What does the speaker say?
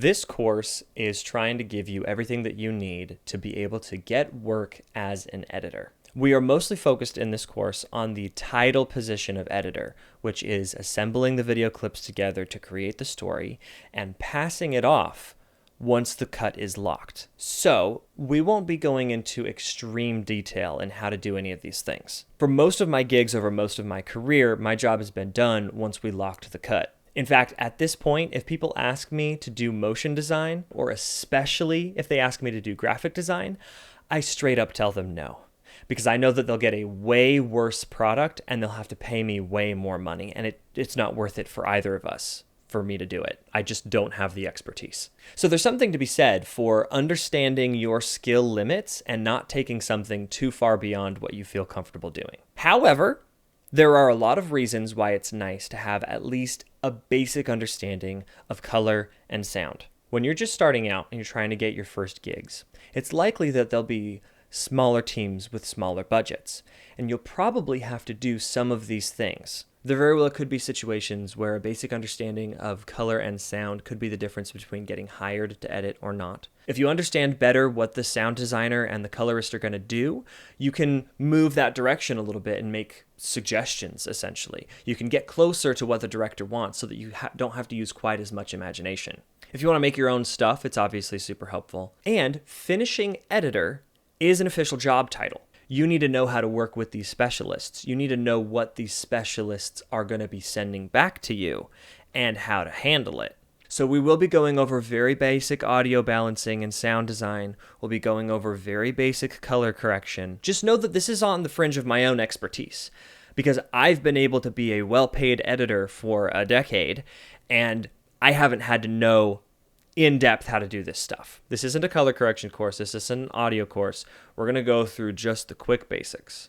This course is trying to give you everything that you need to be able to get work as an editor. We are mostly focused in this course on the title position of editor, which is assembling the video clips together to create the story and passing it off once the cut is locked. So we won't be going into extreme detail in how to do any of these things. For most of my gigs over most of my career, my job has been done once we locked the cut. In fact, at this point, if people ask me to do motion design, or especially if they ask me to do graphic design, I straight up tell them no. Because I know that they'll get a way worse product and they'll have to pay me way more money. And it's not worth it for either of us for me to do it. I just don't have the expertise. So there's something to be said for understanding your skill limits and not taking something too far beyond what you feel comfortable doing. However, there are a lot of reasons why it's nice to have at least a basic understanding of color and sound. When you're just starting out and you're trying to get your first gigs, it's likely that there'll be smaller teams with smaller budgets, and you'll probably have to do some of these things. There very well could be situations where a basic understanding of color and sound could be the difference between getting hired to edit or not. If you understand better what the sound designer and the colorist are going to do, you can move that direction a little bit and make suggestions, essentially. You can get closer to what the director wants so that you don't have to use quite as much imagination. If you want to make your own stuff, it's obviously super helpful. And finishing editor is an official job title. You need to know how to work with these specialists. You need to know what these specialists are going to be sending back to you and how to handle it. So we will be going over very basic audio balancing and sound design. We'll be going over very basic color correction. Just know that this is on the fringe of my own expertise because I've been able to be a well-paid editor for a decade and I haven't had to know in depth how to do this stuff. This isn't a color correction course. This isn't an audio course. We're going to go through just the quick basics.